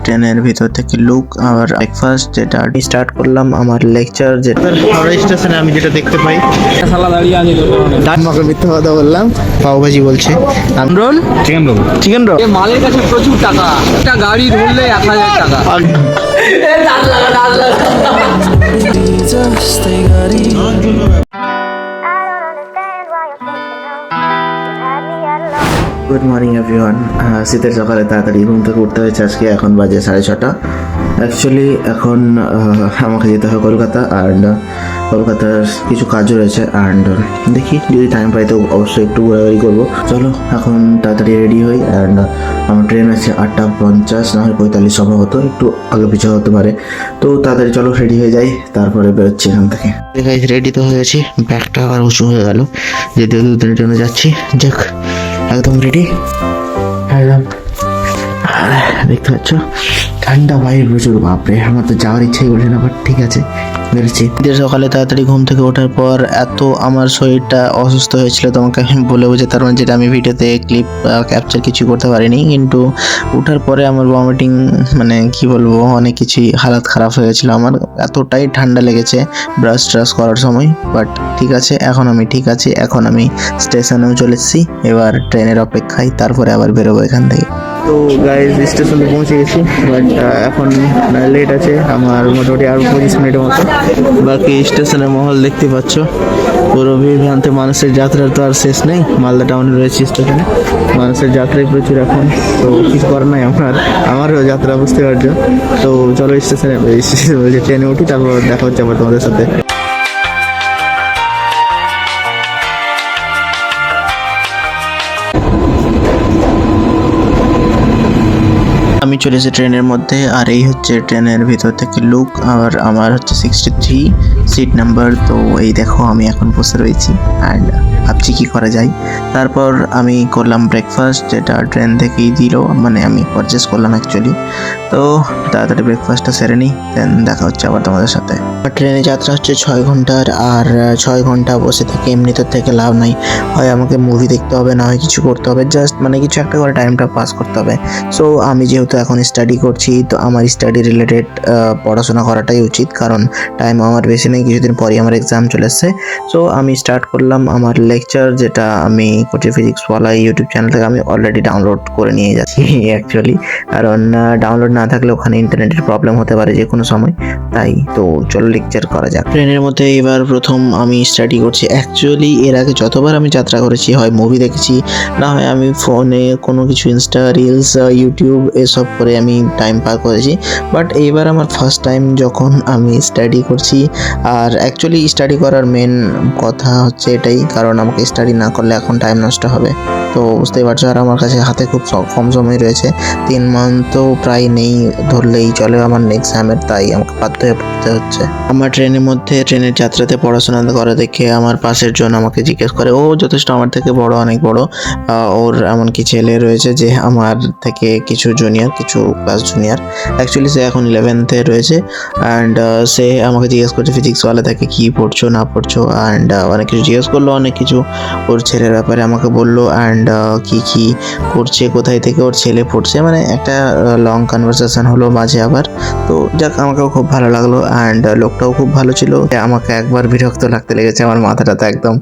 ট্রেনের ভিতর থেকে লুক আর ব্রেকফাস্ট যেটা স্টার্ট করলাম আমার লেকচার যেটা হাওড়া স্টেশনে আমি যেটা দেখতে পাই। আমাকে মিথ্যা কথা বললাম, পাওভাজি বলছে। রোল চিকেন রোল মালের কাছে প্রচুর টাকা, একটা গাড়ি ধরলে 1000 টাকা। Good morning everyone. শীতের সকালে তাড়াতাড়ি ঘুম থেকে উঠতে হয়েছে আজকে। এখন বাজে 6:30। অ্যাকচুয়ালি এখন আমাকে যেতে হবে কলকাতা, অ্যান্ড কলকাতার কিছু কাজও রয়েছে, অ্যান্ড দেখি যদি টাইম পাই তো অবশ্যই একটু ঘোরাঘুরি করবো। চলো এখন তাড়াতাড়ি রেডি হই, অ্যান্ড আমার ট্রেন আছে 8:50 না হয় 45 সম্ভবত, একটু আগে পিছু হতে পারে। তো তাড়াতাড়ি চলো রেডি হয়ে যাই, তারপরে বেরোচ্ছি এখান থেকে। রেডি তো হয়েছি, ব্যাগটা আবার উঁচু হয়ে গেল, যেতে দুদিনের জন্য যাচ্ছি। যাক একদম রেডি, একদম দেখতে পাচ্ছ ঠান্ডা বাইরে প্রচুর। বাপরে, আমার তো যাওয়ার ইচ্ছাই করছে না, বাট ঠিক আছে বেরোচ্ছি। সকালে তাড়াতাড়ি ঘুম থেকে ওঠার পর এত আমার শরীরটা অসুস্থ হয়েছিল তোমাকে আমি বলে বোঝাতে পারবো না, যেটা আমি ভিডিওতে ক্লিপ ক্যাপচার কিছু করতে পারিনি। কিন্তু ওঠার পরে আমার ভমিটিং, মানে কি বলবো, অনেক কিছুই হালাত খারাপ হয়ে গেছিলো আমার। এতটাই ঠান্ডা লেগেছে ব্রাশ ট্রাশ করার সময়, বাট ঠিক আছে এখন আমি ঠিক আছি। এখন আমি স্টেশনেও চলে এসেছি, এবার ট্রেনের অপেক্ষায়, তারপরে আবার বেরোবো এখান থেকে। তো গাইজ স্টেশনে পৌঁছে গেছি, বাট এখন লেট আছে আমার মোটামুটি আরও 25 মিনিটের মতো। বাকি স্টেশনের মহল দেখতে পাচ্ছ, পুরো ভিড় ভ্রান্তে মানুষের যাত্রার তো আর শেষ নেই। মালদা টাউনে রয়েছে স্টেশনে, মানুষের যাত্রাই প্রচুর এখন, তো কিছু করার নাই আমারও যাত্রা, বুঝতে পারছো। তো চলো স্টেশনে বলছে ট্রেনে উঠি, তারপর দেখা হচ্ছে আবার তোমাদের সাথে। আমি চলে এসেছি ট্রেনের মধ্যে, আর এই হচ্ছে ট্রেনের ভিতর থেকে লুক। আর আমার হচ্ছে 63 সিট নাম্বার। তো এই দেখো আমি এখন বসে রয়েছি, অ্যান্ড ভাবছি কি করা যায়। তারপর আমি করলাম ব্রেকফাস্ট, যেটা ট্রেন থেকেই দিল, মানে আমি পারচেস করলাম অ্যাকচুয়ালি। তো তাড়াতাড়ি ব্রেকফাস্টটা সেরে নিই, দেন দেখা হচ্ছে আবার তোমাদের সাথে। ট্রেনে যাত্রা হচ্ছে 6 ঘন্টার, আর 6 ঘন্টা বসে থেকে এমনিতে থেকে লাভ নাই। হয় আমাকে মুভি দেখতে হবে, না হয় কিছু করতে হবে, জাস্ট মানে কিছু একটা করে টাইমটা পাস করতে হবে। সো আমি যেহেতু এখন স্টাডি করছি, তো আমার স্টাডি রিলেটেড পড়াশোনা করাটাই উচিত, কারণ টাইম আমার বেশি নেই, কিছুদিন পরই আমার এক্সাম চলে এসছে। সো আমি স্টার্ট করলাম আমার লেকচার, যেটা আমি কোটি ফিজিক্সওয়ালা ইউটিউব চ্যানেল থেকে আমি অলরেডি ডাউনলোড করে নিয়ে যাচ্ছি অ্যাকচুয়ালি, কারণ ডাউনলোড না থাকলে ওখানে ইন্টারনেটের প্রবলেম হতে পারে যে কোনো সময়। তাই তো চলো লেকচার করা যাক। ট্রেনের মধ্যে এবার প্রথম আমি স্টাডি করছি। অ্যাকচুয়ালি এর আগে যতবার আমি যাত্রা করেছি, হয় মুভি দেখেছি, না হয় আমি ফোনে কোনো কিছু ইনস্টা রিলস, ইউটিউব এসব করে আমি টাইম পার করেছি। বাট এইবার আমার ফার্স্ট টাইম যখন আমি স্টাডি করছি। আর অ্যাকচুয়ালি স্টাডি করার মেন কথা হচ্ছে এটাই, কারণ আমাকে স্টাডি না করলে এখন টাইম নষ্ট হবে, তো বুঝতেই পারছো। আর আমার কাছে হাতে খুব কম সময় রয়েছে, 3 মান্থ তো প্রায় নেই ধরলেই চলে আমার এক্সামের, তাই আমাকে বাধ্য হয়ে পড়তে হচ্ছে। আমার ট্রেনের মধ্যে ট্রেনের যাত্রাতে পড়াশোনা করা দেখে আমার পাশের জন আমাকে জিজ্ঞেস করে, ও যথেষ্ট আমার থেকে বড়, অনেক বড়, ওর এমনকি ছেলে রয়েছে যে আমার থেকে কিছু জুনিয়র, কিছু ক্লাস জুনিয়র। অ্যাকচুয়ালি সে এখন 11th-এ রয়েছে, অ্যান্ড সে আমাকে জিজ্ঞেস করছে ফিজিক্সওয়ালা থেকে কী পড়ছো না পড়ছো, অ্যান্ড অনেক কিছু জিজ্ঞেস করলো, অনেক কিছু ওর ছেলের ব্যাপারে আমাকে বললো, অ্যান্ড কি করছে, কোথায় থেকে ওর ছেলে পড়ছে, মানে একটা লং কনভারসেশন হলো মাঝে আবার। তো যাক, আমাকেও খুব ভালো লাগলো, অ্যান্ড লোকটাও খুব ভালো ছিল। আমাকে একবার বিরক্ত লাগতে লেগেছে, আমার মাথাটা তো একদম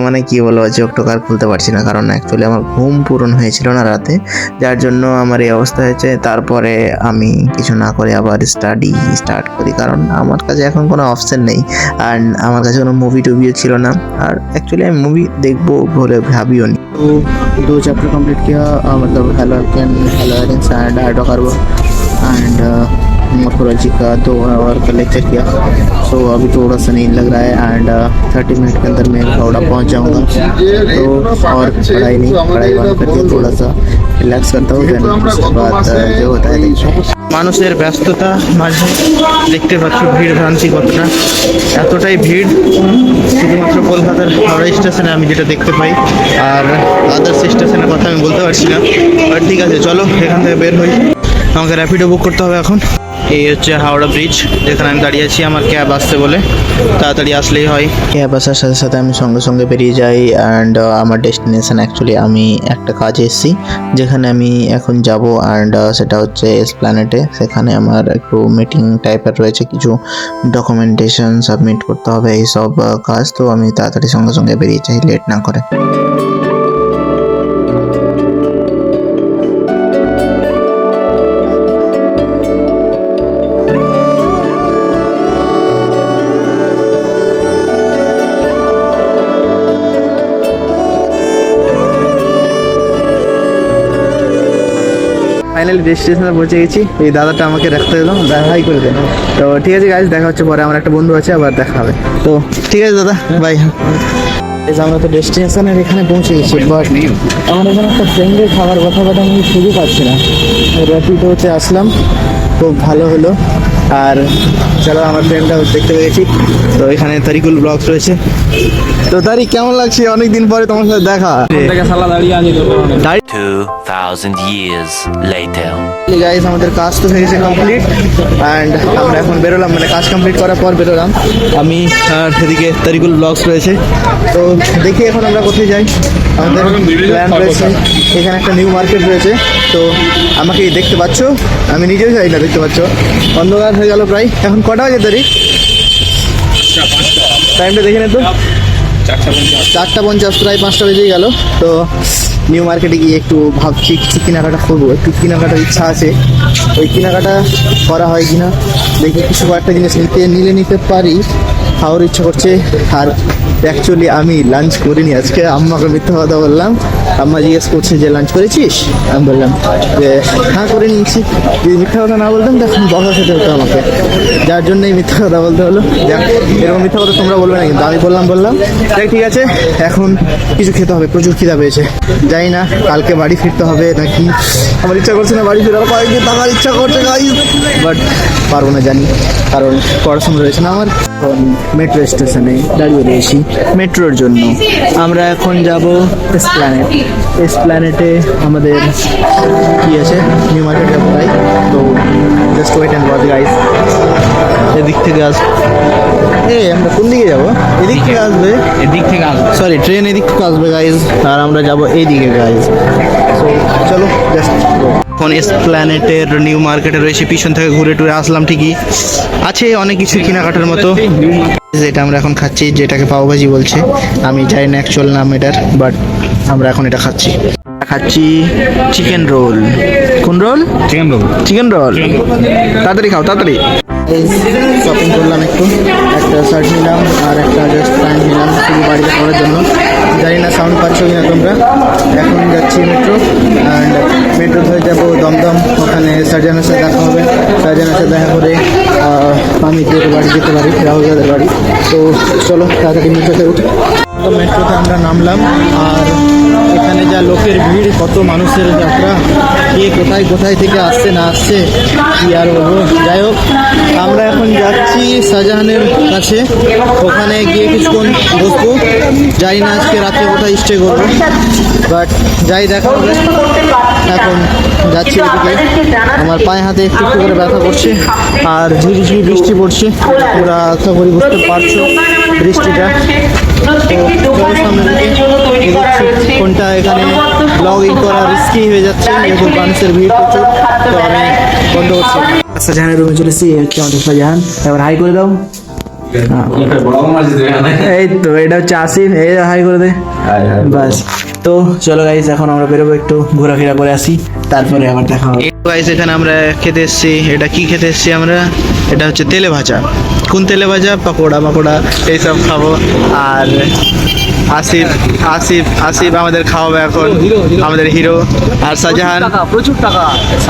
মানে কি বলবো, চোখ টোক আর খুলতে পারছি না, কারণ অ্যাকচুয়ালি আমার ঘুম পূরণ হয়েছিল না রাতে, যার জন্য আমার এই অবস্থা হয়েছে। তারপরে আমি কিছু না করে আবার স্টাডি স্টার্ট করি, কারণ আমার কাছে এখন কোনো অপশন নেই, অ্যান্ড আমার কাছে কোনো মুভি টুভিও ছিল না, আর অ্যাকচুয়ালি আমি মুভি দেখবো বলে ভাবিও নি। तो 2 चैप्टर कंप्लीट किया, मतलब hello aliens and hydrocarbon and morphology का 2 आवर का लेक्चर किया। सो अभी थोड़ा सा नींद लग रहा है, एंड 30 मिनट के अंदर मैं हावड़ा पहुंच जाऊंगा। तो और पढ़ाई बंद करके थोड़ा सा रिलैक्स करता हूँ, देन उसके बाद जो होता है देखते हैं। মানুষের ব্যস্ততা মাঝে দেখতে পাচ্ছ ভিড় ভ্রান্তি কতটা, এতটাই ভিড় শুধুমাত্র কলকাতার হাওড়া স্টেশনে আমি যেটা দেখতে পাই, আর আদার্স স্টেশনের কথা আমি বলতে পারছি না। বাট ঠিক আছে, চলো এখান থেকে বের হই, আমাকে র্যাপিডো বুক করতে হবে এখন। এই হচ্ছে হাওড়া ব্রিজ, যেখানে আমি দাঁড়িয়ে আছি আমার ক্যাব আসতে বলে। তাড়াতাড়ি আসলেই হয়। ক্যাব আসার সাথে সাথে আমি সঙ্গে সঙ্গে বেরিয়ে যাই। অ্যান্ড আমার ডেস্টিনেশন অ্যাকচুয়ালি আমি একটা কাজে এসেছি, যেখানে আমি এখন যাব। অ্যান্ড সেটা হচ্ছে এসপ্ল্যানেটে। সেখানে আমার একটু মিটিং টাইপের রয়েছে, কিছু ডকুমেন্টেশন সাবমিট করতে হবে, এইসব কাজ। তো আমি তাড়াতাড়ি সঙ্গে সঙ্গে বেরিয়ে যাই, লেট না করে। ফাইনালি ডেস্টিনেশনে পৌঁছে গেছি। এই দাদাটা আমাকে রাখতে দিলাম, হাই করে দেন। তো ঠিক আছে গাইজ, দেখা হচ্ছে পরে। আমার একটা বন্ধু আছে, আবার দেখা হবে। তো ঠিক আছে দাদা, বাই। আমরা তো ডেস্টিনেশনের এখানে পৌঁছে গেছি, বাট আমার এখানে একটা ফ্রেন্ডের খাবার কথা বাট আমি খুঁজে পাচ্ছি না। র্যাপিডোতে আসলাম, খুব ভালো হলো। আর চলো, আমার ফ্রেন্ডটা দেখতে পেয়েছি। তো এখানে তারিকুল ব্লগস রয়েছে। তো তারিক, কেমন লাগছে অনেকদিন পরে তোমার সাথে দেখা? দাঁড়িয়ে আছে 2000 years later. গাইস, আমাদের কাজ তো হয়ে গেছে কমপ্লিট। অ্যান্ড আমরা এখন বেরোলাম, মানে কাজ কমপ্লিট করার পর বেরোলাম আমি। আর এদিকে তারিকুল ব্লগস রয়েছে। তো দেখি এখন আমরা কোথায় যাই। আমাদের প্ল্যান রয়েছে, এখানে একটা নিউ মার্কেট রয়েছে। তো আমাকে দেখতে পাচ্ছ, আমি নিজেও যাই না, দেখতে পাচ্ছ অন্ধকার হয়ে গেল প্রায়। এখন কটা বাজে তারিখ? টাইমটা দেখে নে তো, 4:50, প্রায় 5টা বেজেই গেল। তো নিউ মার্কেটে গিয়ে একটু ভাবছি কিছু কেনাকাটা করবো, একটু কেনাকাটার ইচ্ছা আছে। ওই কেনাকাটা করা হয় কিনা দেখি, কিছু কয়েকটা জিনিস নিতে পারি, খাওয়ার ইচ্ছা করছে। আর অ্যাকচুয়ালি আমি লাঞ্চ করিনি আজকে, আম্মাকে মিথ্যা কথা বললাম। আম্মা জিজ্ঞেস করছে যে লাঞ্চ করেছিস, আমি বললাম যে হ্যাঁ করে নিয়েছি। যদি মিথ্যা কথা না বলতাম তখন বকা খেতে হতো আমাকে, যার জন্যই মিথ্যা কথা বলতে হলো। যাক, এরকম মিথ্যা কথা তোমরা বলবে না, কিন্তু আমি বললাম। দেখ ঠিক আছে, এখন কিছু খেতে হবে, প্রচুর খিদা পেয়েছে। জানি না কালকে বাড়ি ফিরতে হবে নাকি। আমার ইচ্ছা করছে না বাড়ি ফেরার, কয়েকদিন থাকার ইচ্ছা করছে গাইস, বাট পারবো না জানি, কারণ পড়াশোনা রয়েছে না আমার। এখন মেট্রো স্টেশনে দাঁড়িয়ে রয়েছি মেট্রোর জন্য। আমরা এখন যাব এসপ্ল্যানেটে। আমাদের কি আছে, নিউ মার্কেট যাবো তাই। তো just wait and watch guys. এদিক থেকে আমরা কোন দিকে যাবো? এদিক থেকে আসবে, এদিক থেকে আসবে। সরি ট্রেন এদিক থেকে আসবে গাইজ, আর আমরা যাব এইদিকে গাইজ। সো চলো জাস্ট এখন এসপ্ল্যানেটের নিউ মার্কেটে রয়েছে, পিছন থেকে ঘুরে টুরে আসলাম। ঠিকই আছে অনেক কিছু কেনাকাটার মতো। যেটা আমরা এখন খাচ্ছি, যেটাকে পাওভাজি বলছে, আমি জানি না অ্যাকচুয়াল নাম এটার, বাট আমরা এখন এটা খাচ্ছি চিকেন রোল। কোন রোল? Chicken roll. তাড়াতাড়ি খাও, তাড়াতাড়ি। শপিং করলাম একটু, একটা শার্ট নিলাম আর একটা জাস্ট প্যান্ট নিলাম শুধু বাড়িতে পরার জন্য। জানি না সাউন্ড পাচ্ছ কিনা তোমরা। এখন যাচ্ছি মেট্রো, অ্যান্ড মেট্রো ধরে যাবো দমদম। ওখানে সার্জানের সাথে দেখা হবে। সার্জানের সাথে দেখা করে আমি বাড়ি যেতে পারি, রাহুল দাদের বাড়ি। তো চলো তাড়াতাড়ি মেট্রোতে উঠি। তো মেট্রোতে আমরা নামলাম, আর এখানে যা লোকের ভিড়, কত মানুষের যাত্রা, কে কোথায় থেকে আসছে না আসছে কি আর বলবো। যাই হোক, আমরা এখন যাচ্ছি শাহজাহানের কাছে। ওখানে গিয়ে কিছুক্ষণ বসবো। যাই না আজকে রাত্রে কোথায় স্টে করবো, বাট যাই দেখা হবে। এখন যাচ্ছি ওদিকে। আমার পায়ে হাতে একটু একটু করে ব্যথা করছে, আর ঝিরিঝিরি বৃষ্টি পড়ছে। তোমরা আশা করি বুঝতে পারছো বৃষ্টিটা। তো চলো সামনের দিকে এগোচ্ছি। কোনটা এখানে ব্লগিং করা রিস্কি হয়ে যাচ্ছে, যেহেতু মানুষের ভিড় প্রচুর। তো আমি বন্ধ করছি। শাহজাহানের রুমে চলে এসেছি, হচ্ছে আমাদের শাহজাহান। এবার হাই করে দাও। এই তো এটা হচ্ছে আসিফ, এই হাই করে দে বাস। তো চলো গাইস, এখন আমরা বেরোবো, একটু ঘোরাফেরা করে আসি, তারপরে আবার দেখা হবে। গাইস, এখানে আমরা খেতে এসেছি। এটা কি খেতে এসেছি আমরা? এটা হচ্ছে তেলে ভাজা। কোন তেলে ভাজা? পাকোড়া এইসব খাবো। আর আসিফ আমাদের খাওয়াবে এখন, আমাদের হিরো। আর শাহজাহান প্রচুর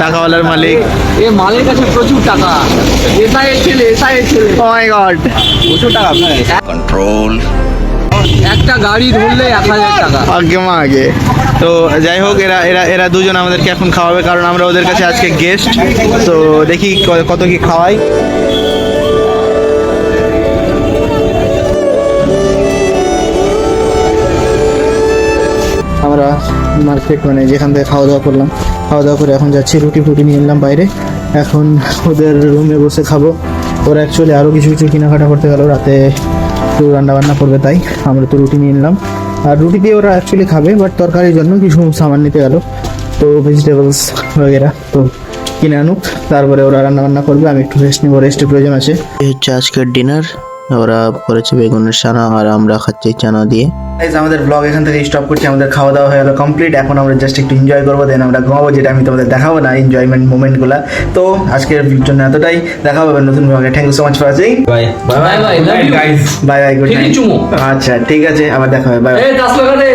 টাকাওয়ালার মালিক। এ মালের কাছে প্রচুর টাকা। এসআইয়ের ছেলে। ও মাই গড, প্রচুর টাকা। Control. একটা গাড়ি ধরলে 1000 টাকা। আগে। তো যাই হোক, এরা দুজন আমাদেরকে এখন খাওয়াবে, কারণ আমরা ওদের কাছে আজকে গেস্ট। তো দেখি কত কি খাওয়াই। আমরা মার্কেট, মানে যেখান থেকে খাওয়া দাওয়া করে এখন যাচ্ছি। রুটি ফুটি নিয়ে এলাম বাইরে, এখন ওদের রুমে বসে খাবো। ওরা অ্যাকচুয়ালি আরও কিছু কিছু কেনাকাটা করতে গেল, রাতে তো রান্নাবান্না করবে, তাই আমরা তো রুটি নিয়ে নিলাম। আর রুটি দিয়ে ওরা অ্যাকচুয়ালি খাবে, বাট তরকারির জন্য কিছু সামান নিতে গেল, তো ভেজিটেবলস বগেরা তো কিনে আনুক, তারপরে ওরা রান্নাবান্না করবে। আমি একটু রেস্ট নেবো, রেস্টের প্রয়োজন আছে। এই হচ্ছে আজকের ডিনার, ওরা করেছে বেগুনের সানা আর আমরা খাচ্ছি চানা দিয়ে। আমাদের ব্লগ এখান থেকে স্টপ করছি, আমাদের খাওয়া দাওয়া হয়ে গেল কমপ্লিট। এখন আমরা জাস্ট একটু এনজয় করবো, দেন আমরা ঘুমাবো, যেটা আমি তোমাদের দেখাবো না এনজয়মেন্ট মোমেন্টগুলো। তো আজকের জন্য এতটাই, দেখা হবে নতুন ব্লগে। Thank you so much for watching. Bye bye bye love you guys. Bye bye, good ঠিকই নাইট। চুমো। আচ্ছা ঠিক আছে, আবার দেখা হবে, বাই। এই 10 লাগাতে।